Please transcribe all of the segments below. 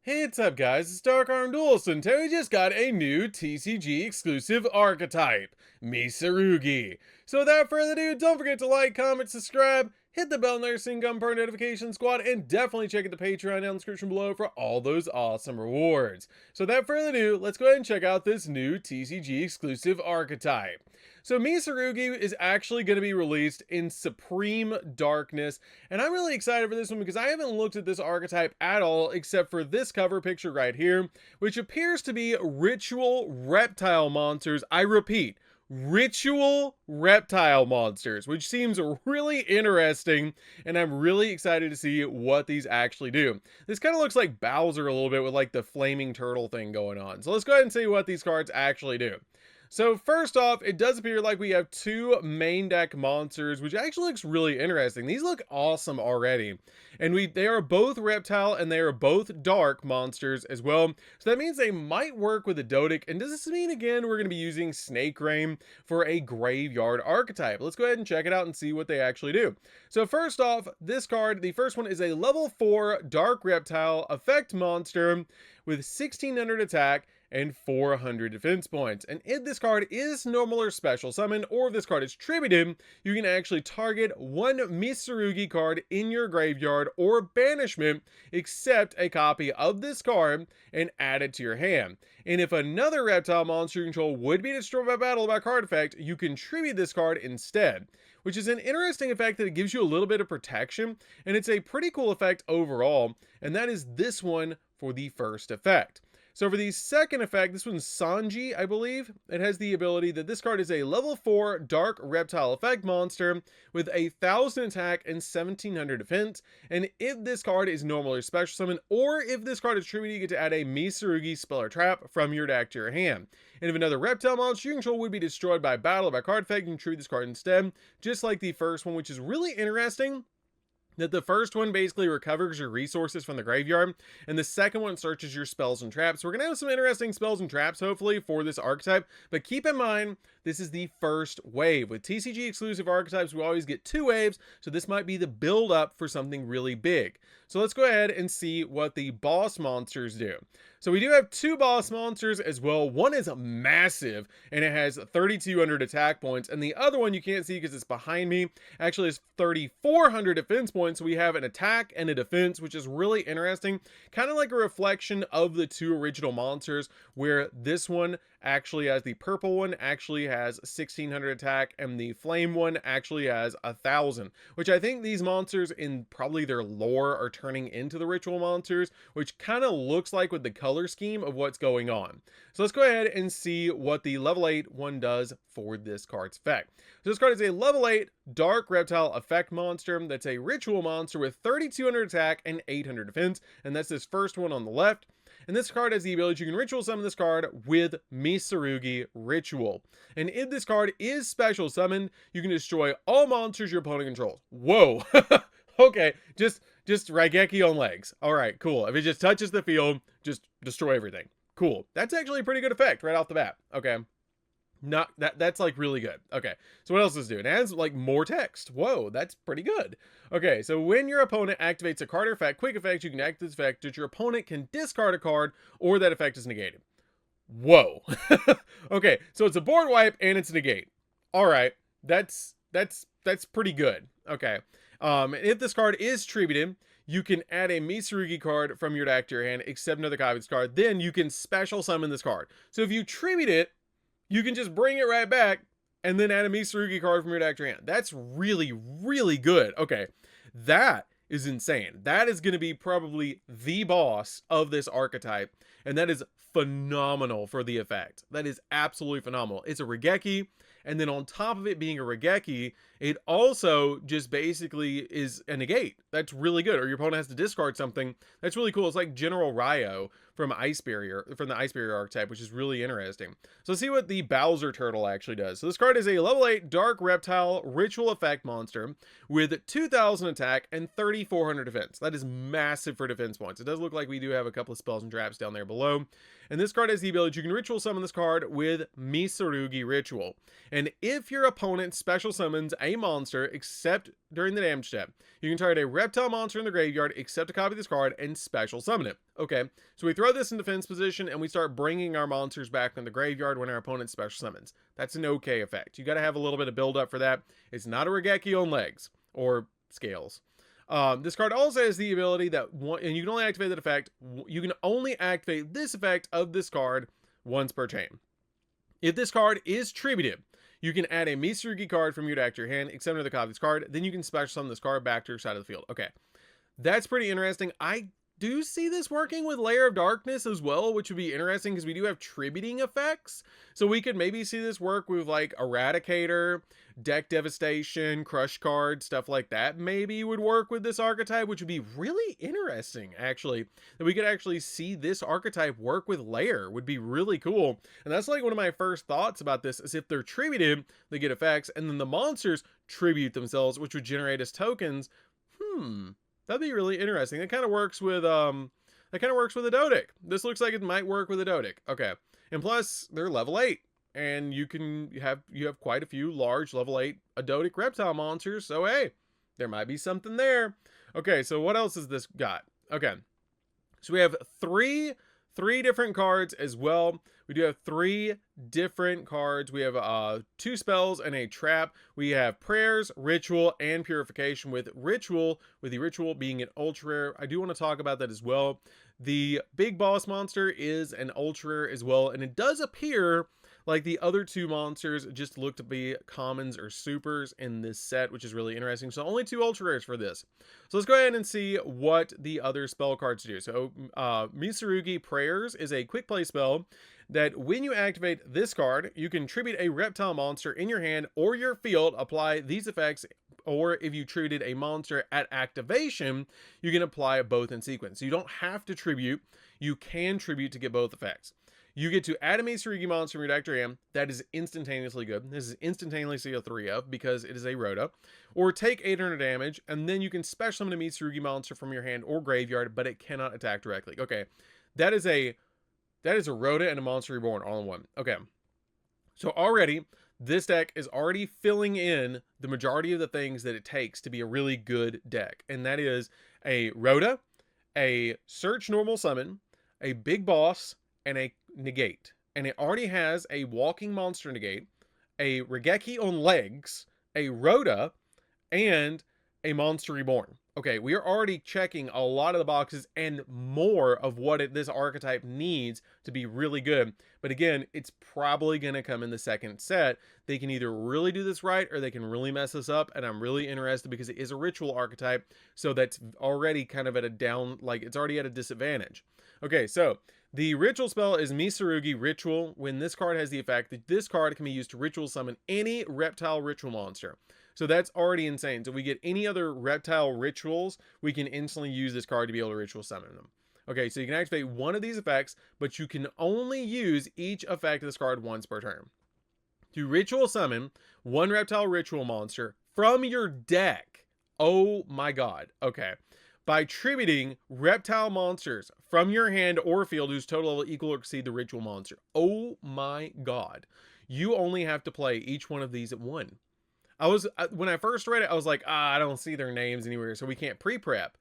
Hey, what's up guys, it's DarkArmedDuelist, and today we just got a new TCG exclusive archetype, Mitsurugi. So without further ado, don't forget to like, comment, subscribe, hit the bell there so you can become part of the notification squad, and definitely check out the Patreon down in the description below for all those awesome rewards. So without further ado, let's go ahead and check out this new TCG exclusive archetype. So Mitsurugi is actually going to be released in Supreme Darkness, and I'm really excited for this one because I haven't looked at this archetype at all except for this cover picture right here, which appears to be ritual reptile monsters. I repeat, ritual reptile monsters, which seems really interesting, and I'm really excited to see what these actually do. This kind of looks like Bowser a little bit with like the flaming turtle thing going on. So let's go ahead and see what these cards actually do. So first off, it does appear like we have two main deck monsters, which actually looks really interesting. These look awesome already. And they are both reptile and they are both dark monsters as well. So that means they might work with a Dodic. And does this mean, again, we're going to be using Snake Rain for a graveyard archetype? Let's go ahead and check it out and see what they actually do. So first off, this card, the first one is a level 4 dark reptile effect monster with 1600 attack and 400 defense points. And if this card is normal or special summon, or if this card is tributed, you can actually target one Mitsurugi card in your graveyard or banishment, except a copy of this card, and add it to your hand. And if another reptile monster you control would be destroyed by battle by card effect, you can tribute this card instead, which is an interesting effect that it gives you a little bit of protection, and it's a pretty cool effect overall, and that is this one for the first effect. So for the second effect, this one's Sanji, I believe. It has the ability that this card is a level 4 dark reptile effect monster with 1000 attack and 1700 defense. And if this card is normal or special summon, or if this card is tributed, you get to add a Mitsurugi spell or trap from your deck to your hand. And if another reptile monster you control would be destroyed by battle or by card effect, you can tribute this card instead, just like the first one, which is really interesting. That the first one basically recovers your resources from the graveyard, and the second one searches your spells and traps. So we're gonna have some interesting spells and traps hopefully for this archetype, but keep in mind this is the first wave. With TCG exclusive archetypes, we always get 2 waves, so this might be the build up for something really big. So let's go ahead and see what the boss monsters do. So we do have 2 boss monsters as well. One is massive and it has 3200 attack points, and the other one you can't see because it's behind me actually has 3400 defense points. So we have an attack and a defense, which is really interesting, kind of like a reflection of the 2 original monsters, where this one actually has, the purple one actually has 1600 attack and the flame one actually has 1000, which I think these monsters in probably their lore are turning into the ritual monsters, which kind of looks like with the color scheme of what's going on. So let's go ahead and see what the level 8 one does for this card's effect. So this card is a level 8 dark reptile effect monster that's a ritual monster with 3200 attack and 800 defense, and that's this first one on the left. And this card has the ability, you can ritual summon this card with Mitsurugi Ritual. And if this card is special summoned, you can destroy all monsters your opponent controls. Whoa. Okay, just Raigeki on legs. All right, cool. If it just touches the field, just destroy everything. Cool. That's actually a pretty good effect right off the bat. Okay. Not that's like really good. Okay, so what else does it do? It adds like more text. Whoa, that's pretty good. Okay, so when your opponent activates a card or effect, quick effect, you can activate this effect that your opponent can discard a card or that effect is negated. Whoa. Okay, so it's a board wipe and it's negate. All right, that's pretty good. Okay, if this card is tributed, you can add a Mitsurugi card from your deck to your hand, except another copy of this card. Then you can special summon this card. So if you tribute it, you can just bring it right back and then add a Mitsurugi card from your deck to your hand. That's really, really good. Okay, that is insane. That is going to be probably the boss of this archetype, and that is phenomenal for the effect. That is absolutely phenomenal. It's a Raigeki, and then on top of it being a Raigeki, it also just basically is a negate. That's really good. Or your opponent has to discard something. That's really cool. It's like General Ryo from Ice Barrier, from the Ice Barrier archetype, which is really interesting. So let's see what the Bowser Turtle actually does. So this card is a level 8 dark reptile ritual effect monster with 2000 attack and 3400 defense. That is massive for defense points. It does look like we do have a couple of spells and traps down there below. And this card has the ability, you can ritual summon this card with Mitsurugi Ritual. And if your opponent special summons a monster except during the damage step. You can target a reptile monster in the graveyard, except a copy of this card, and special summon it. Okay, so we throw this in defense position, and we start bringing our monsters back from the graveyard when our opponent special summons. That's an okay effect. You got to have a little bit of build up for that. It's not a Regeki on legs or scales. This card also has the ability that and you can only activate that effect. You can only activate this effect of this card once per chain. If this card is tributed, you can add a Mitsurugi card from your deck to your hand, except under the copy of this card. Then you can special summon this card back to your side of the field. Okay, that's pretty interesting. I do see this working with Lair of Darkness as well, which would be interesting because we do have tributing effects. So we could maybe see this work with like Eradicator, Deck Devastation, Crush card, stuff like that maybe would work with this archetype, which would be really interesting, actually. That we could actually see this archetype work with Lair would be really cool. And that's like one of my first thoughts about this, is if they're tributed, they get effects, and then the monsters tribute themselves, which would generate as tokens. That'd be really interesting. That kind of works with a Dodic. This looks like it might work with a Dodic. Okay. And plus they're level 8, and you have quite a few large level 8 Adodic reptile monsters. So hey, there might be something there. Okay, so what else has this got? Okay. So we have three different cards as well. We do have 3 different cards. We have 2 spells and a trap. We have prayers, ritual, and purification, with the ritual being an ultra rare. I do want to talk about that as well. The big boss monster is an ultra rare as well, and it does appear like the other 2 monsters just look to be commons or supers in this set, which is really interesting. So only 2 ultra rares for this. So let's go ahead and see what the other spell cards do. So Mitsurugi Prayers is a quick play spell that when you activate this card, you can tribute a reptile monster in your hand or your field, apply these effects, or if you tributed a monster at activation, you can apply both in sequence. So you don't have to tribute, you can tribute to get both effects. You get to add a Mitsurugi monster from your deck to your hand. That is instantaneously good. This is instantaneously a 3 of, because it is a Rhoda. Or take 800 damage, and then you can special summon a Mitsurugi monster from your hand or graveyard, but it cannot attack directly. Okay, that is a Rhoda and a Monster Reborn all in one. Okay, so already this deck is already filling in the majority of the things that it takes to be a really good deck, and that is a Rhoda, a Search Normal Summon, a Big Boss, and a Negate. And it already has a Walking Monster Negate, a Regeki on legs, a Rhoda, and a Monster Reborn. Okay, we are already checking a lot of the boxes and more of what this archetype needs to be really good. But again, it's probably going to come in the second set. They can either really do this right, or they can really mess this up. And I'm really interested because it is a ritual archetype. So that's already kind of at a down, like it's already at a disadvantage. Okay, so the ritual spell is Mitsurugi Ritual. When this card has the effect that this card can be used to ritual summon any reptile ritual monster. So that's already insane. So if we get any other reptile rituals, we can instantly use this card to be able to ritual summon them. Okay, so you can activate one of these effects, but you can only use each effect of this card once per turn. To ritual summon one reptile ritual monster from your deck. Oh my god. Okay. By tributing reptile monsters from your hand or field whose total level equal or exceed the ritual monster. Oh my god. You only have to play each one of these at 1. When I first read it, I was like, I don't see their names anywhere, so we can't pre-prep.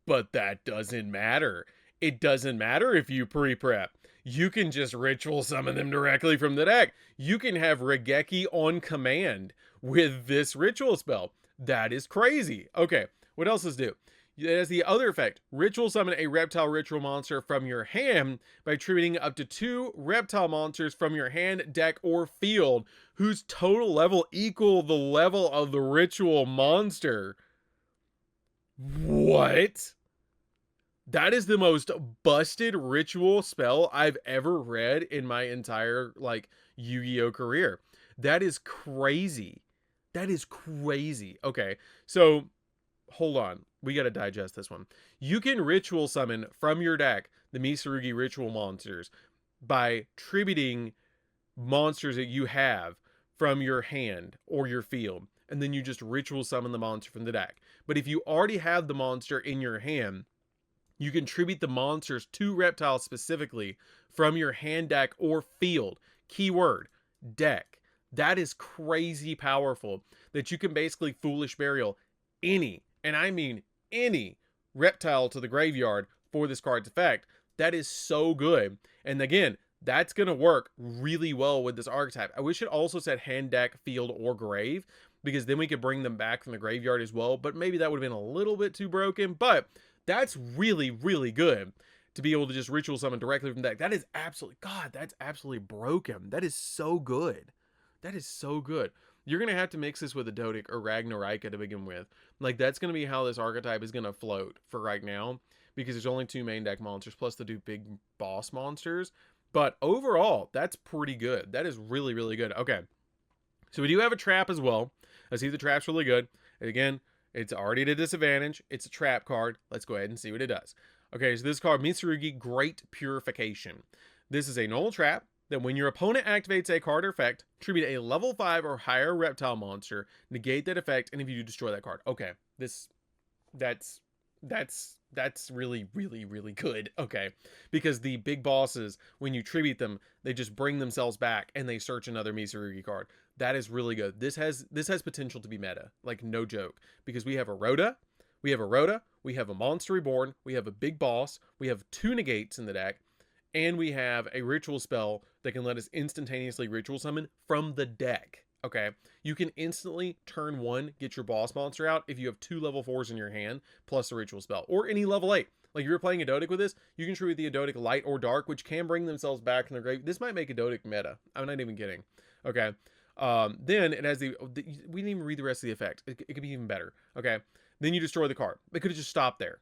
But that doesn't matter. It doesn't matter if you pre-prep. You can just ritual summon them directly from the deck. You can have Regeki on command with this ritual spell. That is crazy. Okay, what else does it do? It has the other effect. Ritual summon a reptile ritual monster from your hand by tributing up to 2 reptile monsters from your hand, deck, or field whose total level equal the level of the ritual monster. What? That is the most busted ritual spell I've ever read in my entire Yu-Gi-Oh career. That is crazy. That is crazy. Okay, so hold on. We got to digest this one. You can ritual summon from your deck the Mitsurugi ritual monsters by tributing monsters that you have from your hand or your field, and then you just ritual summon the monster from the deck. But if you already have the monster in your hand, you can tribute the monsters to reptiles specifically from your hand, deck, or field. Keyword, deck. That is crazy powerful. that you can basically Foolish Burial any, and I mean any, reptile to the graveyard for this card's effect. That is so good. And again, that's going to work really well with this archetype. I wish it also said hand, deck, field, or grave, because then we could bring them back from the graveyard as well. But maybe that would have been a little bit too broken. But that's really, really good to be able to just ritual summon directly from the deck. That is absolutely, God, that's absolutely broken. That is so good. That is so good. You're going to have to mix this with a Dodic or Ragnarika to begin with. Like, that's going to be how this archetype is going to float for right now, because there's only 2 main deck monsters plus the 2 big boss monsters. But overall, that's pretty good. That is really, really good. Okay. So we do have a trap as well. I see the trap's really good. Again, it's already at a disadvantage. It's a trap card. Let's go ahead and see what it does. Okay, so this card, Mitsurugi, Great Purification. This is a null trap that when your opponent activates a card or effect, tribute a level 5 or higher reptile monster, negate that effect, and if you do, destroy that card. Okay, that's really, really, really good. Okay, because the big bosses, when you tribute them, they just bring themselves back and they search another Mitsurugi card. That is really good. This has potential to be meta, like no joke, because we have a Rhoda, we have a Monster Reborn, we have a big boss, we have 2 negates in the deck, and we have a ritual spell that can let us instantaneously ritual summon from the deck. Okay, you can instantly turn 1 get your boss monster out if you have 2 level 4s in your hand plus a ritual spell, or any level 8. Like, you're playing a Dodic with this, you can tribute the Dodic light or dark, which can bring themselves back in their grave. This might make a Dodic meta. I'm not even kidding. Okay, then it has we didn't even read the rest of the effect. It could be even better. Okay, then you destroy the card. It could have just stopped there.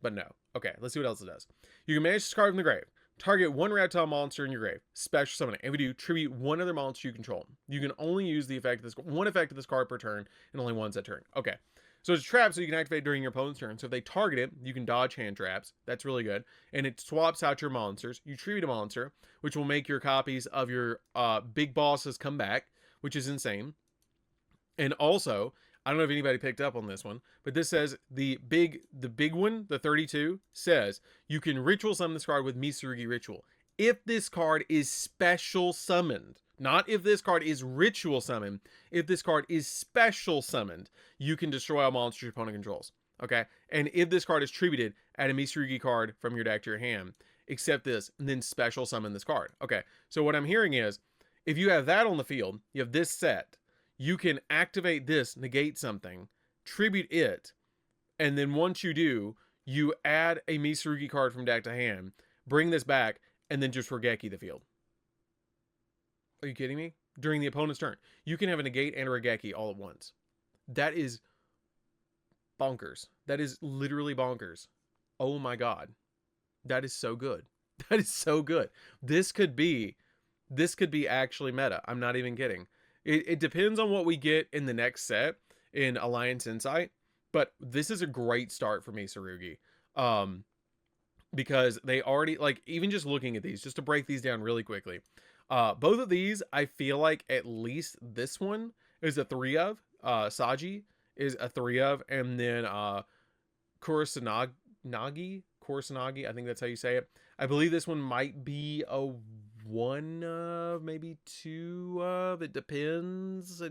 But no. Okay, let's see what else it does. You can manage this card from the grave. Target 1 reptile monster in your grave. Special summon it. And if you do, tribute 1 other monster you control. You can only use the effect of this one effect of this card per turn, and only once that turn. Okay. So it's a trap, so you can activate during your opponent's turn. So if they target it, you can dodge hand traps. That's really good. And it swaps out your monsters. You tribute a monster, which will make your copies of your big bosses come back, which is insane. And also, I don't know if anybody picked up on this one, but this says the big one, the 32, says you can ritual summon this card with Mitsurugi Ritual. If this card is special summoned, not if this card is ritual summoned, if this card is special summoned, you can destroy a monster your opponent controls. Okay? And if this card is tributed, add a Mitsurugi card from your deck to your hand, except this, and then special summon this card. Okay, so what I'm hearing is, if you have that on the field, you have this set, you can activate this, negate something, tribute it, and then once you do, you add a Mitsurugi card from deck to hand, bring this back, and then just Regeki the field. Are you kidding me? During the opponent's turn, you can have a negate and a Regeki all at once. That is bonkers. That is literally bonkers. Oh my god. That is so good. That is so good. This could be actually meta. I'm not even kidding. It depends on what we get in the next set in Alliance Insight, but this is a great start for Mitsurugi. Because they already, like, even just looking at these, just to break these down really quickly, both of these, I feel like at least this one is a 3 of, Saji is a 3 of, and then Kurosanagi, I think that's how you say it. I believe this one might be a 1 of, maybe 2 of. It depends.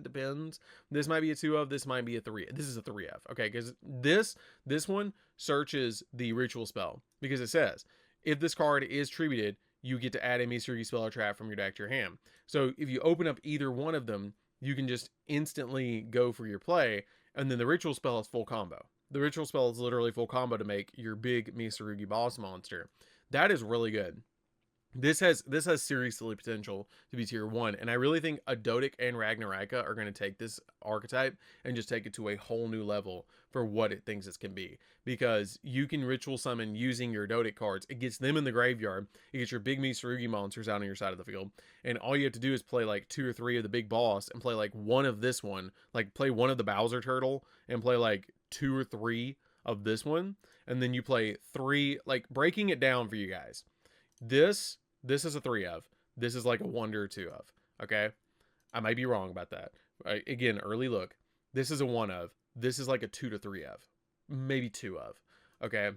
This might be a 2 of. This might be a 3. This is a 3 of. Okay, because this one searches the ritual spell, because it says if this card is tributed, you get to add a Mitsurugi spell or trap from your deck to your hand. So if you open up either one of them, you can just instantly go for your play, and then the ritual spell is full combo. The ritual spell is literally full combo to make your big Mitsurugi boss monster. That is really good. This has seriously potential to be tier 1, and I really think a Dodic and Ragnarika are going to take this archetype and just take it to a whole new level for what it thinks it can be, because you can ritual summon using your Dodic cards. It gets them in the graveyard, it gets your big Mitsurugi monsters out on your side of the field, and all you have to do is play like 2 or 3 of the big boss and play like 1 of this one, like play 1 of the Bowser Turtle and play like 2 or 3 of this one, and then you play 3, like breaking it down for you guys. This is a 3 of. This is like a 1 or 2 of. Okay? I might be wrong about that. Again, early look. This is a 1 of. This is like a 2 to 3 of. Maybe 2 of. Okay?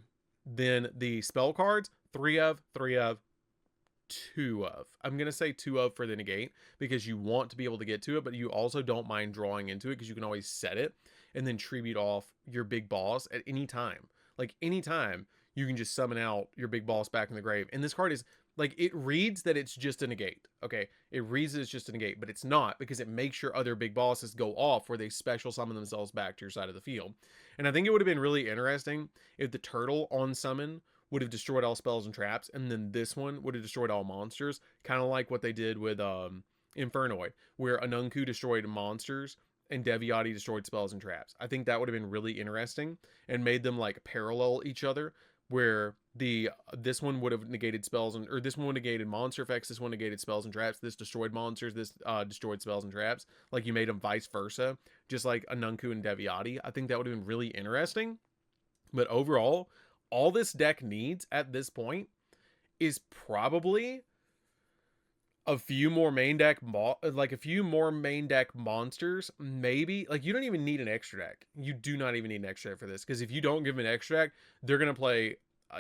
Then the spell cards, 3 of, two of. I'm going to say two of for the negate because you want to be able to get to it, but you also don't mind drawing into it because you can always set it and then tribute off your big boss at any time. Like anytime you can just summon out your big boss back in the grave. And this card is like, it reads that it's just a negate. Okay. It reads that it's just a negate, but it's not, because it makes your other big bosses go off where they special summon themselves back to your side of the field. And I think it would have been really interesting if the turtle on summon would have destroyed all spells and traps, and then this one would have destroyed all monsters, kind of like what they did with Infernoid, where Anunku destroyed monsters and Deviati destroyed spells and traps. I think that would have been really interesting and made them like parallel each other, where this one would have negated spells and, or this one negated monster effects, this one negated spells and traps, this destroyed monsters, this destroyed spells and traps. Like you made them vice versa, just like Anunku and Deviati. I think that would have been really interesting. But overall, all this deck needs at this point is probably a few more main deck monsters. Maybe, like, you don't even need an extra deck. You do not even need an extra deck for this, because if you don't give them an extra deck, they're gonna play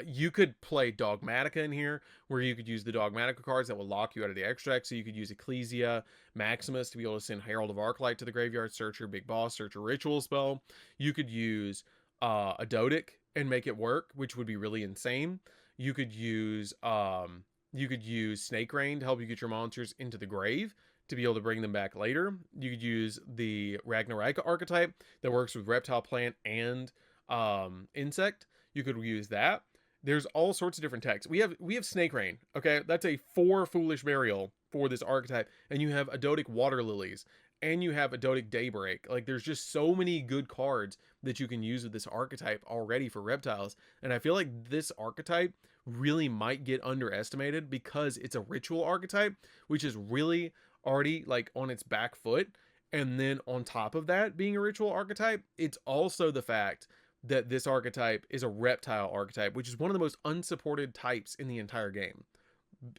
you could play Dogmatica in here, where you could use the Dogmatica cards that will lock you out of the extra deck. So you could use Ecclesia Maximus to be able to send Herald of Arclight to the graveyard, search your big boss, search a ritual spell. You could use a Dodic and make it work, which would be really insane. You could use Snake Rain to help you get your monsters into the grave to be able to bring them back later. You could use the Ragnaraka archetype that works with reptile, plant, and insect. You could use that. There's all sorts of different techs. We have Snake Rain. Okay, that's a 4 Foolish Burial for this archetype, and you have Adodic Water Lilies, and you have Adodic Daybreak. Like, there's just so many good cards that you can use with this archetype already for reptiles. And I feel like this archetype really might get underestimated because it's a ritual archetype, which is really already like on its back foot. And then on top of that being a ritual archetype, it's also the fact that this archetype is a reptile archetype, which is one of the most unsupported types in the entire game.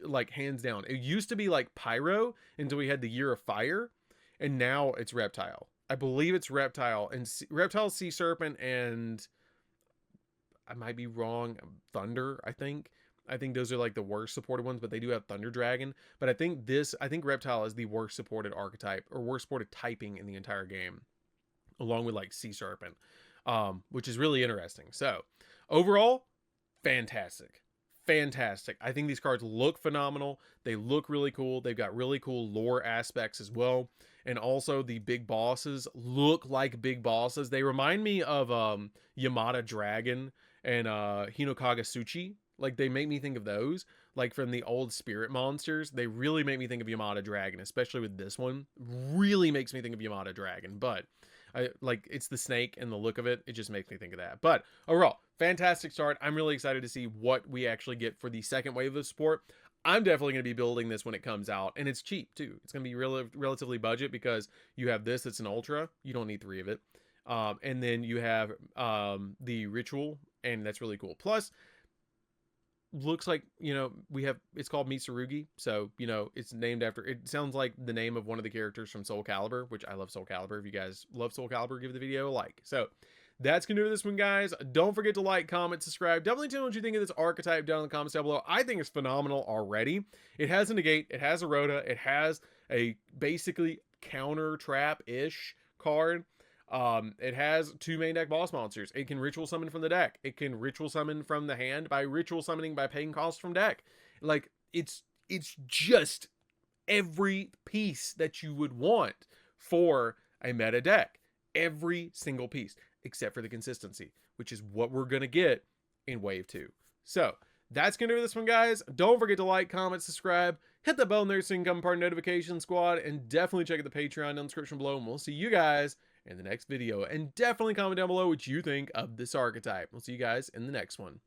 Like, hands down. It used to be like Pyro until we had the Year of Fire, and now it's reptile. I believe it's reptile, and reptile, sea serpent, and I might be wrong, thunder. I think those are like the worst supported ones, but they do have Thunder Dragon. But I think reptile is the worst supported archetype, or worst supported typing in the entire game, along with like sea serpent, which is really interesting. So overall, fantastic. I think these cards look phenomenal. They look really cool. They've got really cool lore aspects as well. And also the big bosses look like big bosses. They remind me of Yamada Dragon and Hinokaga Suchi. Like, they make me think of those. Like, from the old spirit monsters, they really make me think of Yamada Dragon, especially with this one. Really makes me think of Yamada Dragon. But it's the snake and the look of it. It just makes me think of that. But overall, fantastic start. I'm really excited to see what we actually get for the second wave of support. I'm definitely going to be building this when it comes out, and it's cheap too. It's going to be relatively budget, because you have this that's an ultra. You don't need 3 of it. And then you have the ritual, and that's really cool. Plus, looks like, it's called Mitsurugi, so it's named after, it sounds like the name of one of the characters from Soul Calibur, which I love Soul Calibur. If you guys love Soul Calibur, give the video a like. So that's gonna do this one, guys. Don't forget to like, comment, subscribe. Definitely tell me what you think of this archetype down in the comments down below. I think it's phenomenal already. It has a negate, it has a rota, it has a basically counter trap ish card. It has 2 main deck boss monsters. It can ritual summon from the deck. It can ritual summon from the hand by ritual summoning by paying cost from deck. Like, it's just every piece that you would want for a meta deck. Every single piece, except for the consistency, which is what we're going to get in wave 2. So that's going to do this one, guys. Don't forget to like, comment, subscribe, hit the bell there so you can become part of the notification squad, and definitely check out the Patreon in the description below, and we'll see you guys in the next video. And definitely comment down below what you think of this archetype. We'll see you guys in the next one.